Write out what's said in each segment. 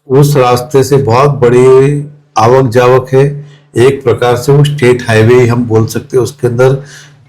उस रास्ते से बहुत बड़ी आवक जावक है। एक प्रकार से वो स्टेट हाईवे हम बोल सकते हैं। उसके अंदर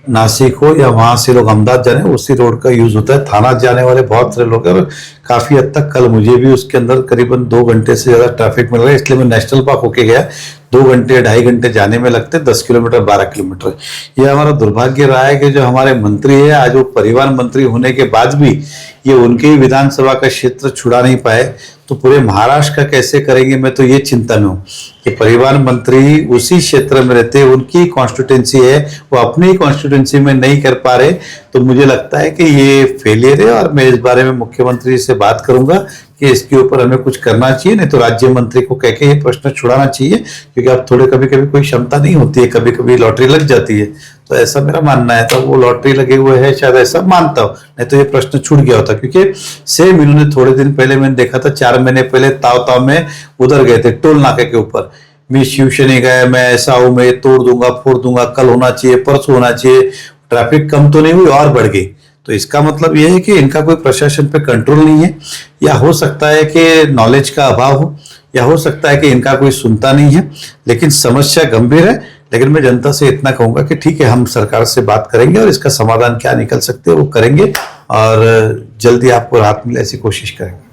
नासिक हो या वहां से लोग अहमदाबाद जाने, उसी रोड का यूज होता है। थाना जाने वाले बहुत सारे लोग हैं और काफी हद तक कल मुझे भी उसके अंदर करीबन 2 घंटे से ज्यादा ट्रैफिक मिल रहा है। इसलिए मैं नेशनल पार्क होके गया। 2 घंटे 2.5 घंटे जाने में लगते, 10 किलोमीटर 12 किलोमीटर। ये हमारा दुर्भाग्य रहा है कि जो हमारे मंत्री है आज वो परिवहन मंत्री होने के बाद भी ये उनके ही विधानसभा का क्षेत्र छुड़ा नहीं पाए, तो पूरे महाराष्ट्र का कैसे करेंगे। मैं तो ये चिंता में हूँ कि परिवहन मंत्री उसी क्षेत्र में रहते, उनकी कॉन्स्टिट्यूंसी है, वो अपनी कॉन्स्टिट्यूंसी में नहीं कर पा रहे। तो मुझे लगता है कि ये फेलियर है और मैं इस बारे में मुख्यमंत्री से बात करूंगा कि इसके ऊपर हमें कुछ करना चाहिए, नहीं तो राज्य मंत्री को कह के ये प्रश्न छुड़ाना चाहिए। क्योंकि अब थोड़े कभी कभी कोई क्षमता नहीं होती है, कभी कभी लॉटरी लग जाती है। तो ऐसा मेरा मानना है। तो वो लॉटरी लगे हुए है शायद, ऐसा मानता हूँ, नहीं तो ये प्रश्न छूट गया होता। क्योंकि सेम इन्होंने थोड़े दिन पहले मैंने देखा था, 4 महीने पहले ताव में उधर गए थे टोल नाके के ऊपर। मैं शिवसेना गया, मैं ऐसा हूं, मैं तोड़ दूंगा फोड़ दूंगा, कल होना चाहिए परसों होना चाहिए। ट्रैफिक कम तो नहीं हुई और बढ़ गई। तो इसका मतलब यह है कि इनका कोई प्रशासन पे कंट्रोल नहीं है, या हो सकता है कि नॉलेज का अभाव हो, या हो सकता है कि इनका कोई सुनता नहीं है। लेकिन समस्या गंभीर है। लेकिन मैं जनता से इतना कहूंगा कि ठीक है, हम सरकार से बात करेंगे और इसका समाधान क्या निकल सकते हैं वो करेंगे और जल्दी आपको राहत मिले ऐसी कोशिश करेंगे।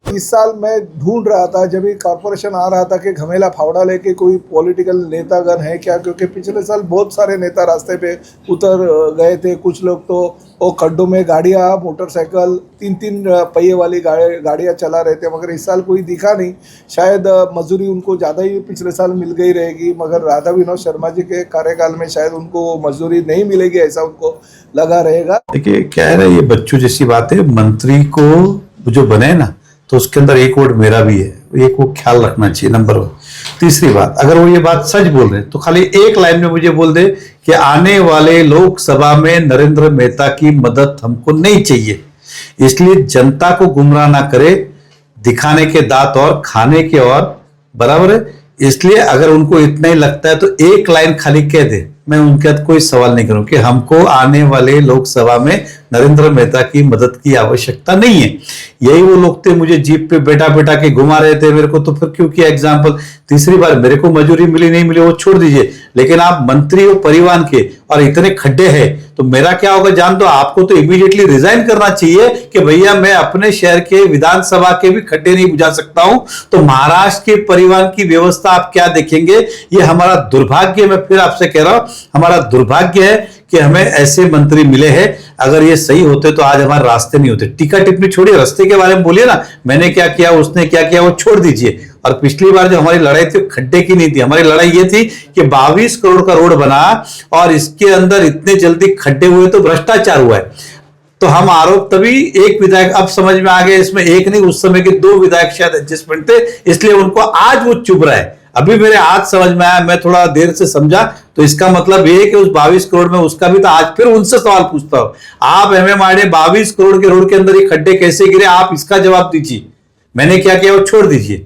इस साल मैं ढूंढ रहा था, जब ये कॉर्पोरेशन आ रहा था, कि घमेला फावड़ा लेके कोई पॉलिटिकल नेतागण है क्या। क्योंकि पिछले साल बहुत सारे नेता रास्ते पे उतर गए थे। कुछ लोग तो वो खड्डों में गाड़ियाँ, मोटरसाइकिल, 3-3 पहिए वाली गाड़ियाँ चला रहे थे। मगर इस साल कोई दिखा नहीं। शायद मजदूरी उनको ज़्यादा ही पिछले साल मिल गई रहेगी, मगर राधा विनोद शर्मा जी के कार्यकाल में शायद उनको मजदूरी नहीं मिलेगी, ऐसा उनको लगा रहेगा। देखिए क्या है ना, ये बच्चों जैसी बात है। मंत्री को जो बने ना, तो उसके अंदर एक वोट मेरा भी है, एक वो ख्याल रखना चाहिए, नंबर 1। तीसरी बात, अगर वो ये बात सच बोल रहे तो खाली एक लाइन में मुझे बोल दे कि आने वाले लोकसभा में नरेंद्र मेहता की मदद हमको नहीं चाहिए। इसलिए जनता को गुमराह ना करे, दिखाने के दांत और खाने के और, बराबर है। इसलिए अगर उनको इतना ही लगता है तो एक लाइन खाली कह दे, मैं उनके साथ कोई सवाल नहीं करूं कि हमको आने वाले लोकसभा में नरेंद्र मेहता की मदद की आवश्यकता नहीं है। यही वो लोग थे मुझे जीप पे बैठा बैठा के घुमा रहे थे मेरे को, तो फिर क्यों किया एग्जाम्पल। तीसरी बार मेरे को मजूरी मिली नहीं मिली वो छोड़ दीजिए, लेकिन आप मंत्री हो परिवहन के और इतने खड्डे हैं, तो मेरा क्या होगा जान दो। आपको तो इमीडिएटली रिजाइन करना चाहिए कि भैया मैं अपने शहर के विधानसभा के भी खड्डे नहीं बुझा सकता हूं। तो महाराष्ट्र के परिवहन की व्यवस्था आप क्या देखेंगे। ये हमारा दुर्भाग्य, मैं फिर आपसे कह रहा हूं, हमारा दुर्भाग्य है कि हमें ऐसे मंत्री मिले हैं। अगर ये सही होते तो आज हमारे रास्ते नहीं होते। टीका टिप्पणी छोड़िए, रास्ते के बारे में बोलिए ना, मैंने क्या किया उसने क्या किया वो छोड़ दीजिए। और पिछली बार जो हमारी लड़ाई थी खड्डे की नहीं थी, हमारी लड़ाई ये थी कि 22 करोड़ का रोड बना और इसके अंदर इतने जल्दी खड्डे हुए तो भ्रष्टाचार हुआ है। तो हम आरोप तभी एक विधायक, अब समझ में आ गया इसमें एक नहीं, उस समय के 2 विधायक शायद एडजस्टमेंट थे, इसलिए उनको आज वो चुभ रहा है। अभी मेरे आज समझ में आया, मैं थोड़ा देर से समझा। तो इसका मतलब ये है कि उस 22 करोड़ में उसका भी था। आज फिर उनसे सवाल पूछता हूं, आप एमएमआरडीए 22 करोड़ के रोड के अंदर ये खड्डे कैसे गिरे, आप इसका जवाब दीजिए। मैंने क्या किया वो छोड़ दीजिए।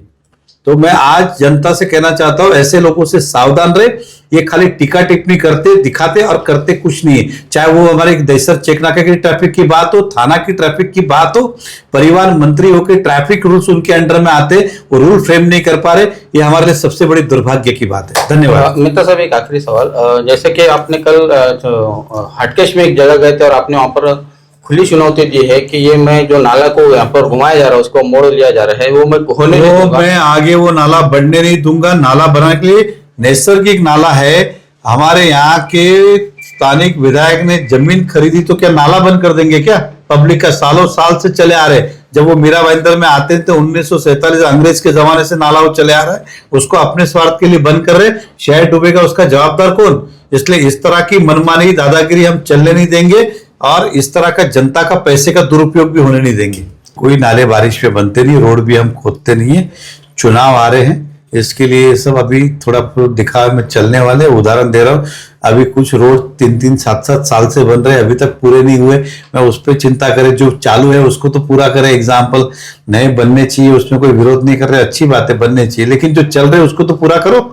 तो मैं आज जनता से कहना चाहता हूं, ऐसे लोगों से सावधान रहे। ये खाली टीका टिप्पणी करते, दिखाते और करते कुछ नहीं है। चाहे वो हमारे दहशत चेकनाका की ट्रैफिक की बात हो, थाना की ट्रैफिक की बात हो, परिवहन मंत्री होकर ट्रैफिक रूल्स उनके अंडर में आते, वो रूल फ्रेम नहीं कर पा रहे। ये हमारे लिए सबसे बड़ी दुर्भाग्य की बात है। धन्यवाद। मित्ता साहब, एक आखिरी सवाल, जैसे कि आपने कल हटकेश में एक जगह गए थे और आपने वहां पर खुली चुनौती दी है कि ये मैं जो नाला को यहाँ पर घुमाया जा रहा है उसको मोड़ लिया जा रहा है, वो मैं होने नहीं दूंगा। मैं आगे वो नाला बढ़ने नहीं दूंगा। नाला बनाने के लिए नैसर्गिक नाला है। हमारे यहाँ के स्थानिक विधायक ने जमीन खरीदी तो क्या नाला बंद कर देंगे क्या। पब्लिक का सालों साल से चले आ रहे, जब वो मीरा भाईंदर में आते थे 1947 अंग्रेज के जमाने से नाला वो चले आ रहा है, उसको अपने स्वार्थ के लिए बंद कर रहे। शहर डूबेगा उसका जवाबदार कौन। इसलिए इस तरह की मनमानी दादागिरी हम चलने नहीं देंगे और इस तरह का जनता का पैसे का दुरुपयोग भी होने नहीं देंगे। कोई नाले बारिश पे बनते नहीं, रोड भी हम खोदते नहीं है। चुनाव आ रहे हैं, इसके लिए सब अभी थोड़ा दिखावे में चलने वाले। उदाहरण दे रहा हूँ, अभी कुछ रोड 3-3, 7-7 साल से बन रहे हैं, अभी तक पूरे नहीं हुए। मैं उस पर चिंता करे, जो चालू है उसको तो पूरा करे। एग्जाम्पल नए बनने चाहिए, उसमें कोई विरोध नहीं कर रहे, अच्छी बात है बनने चाहिए, लेकिन जो चल रहे हैं उसको तो पूरा करो।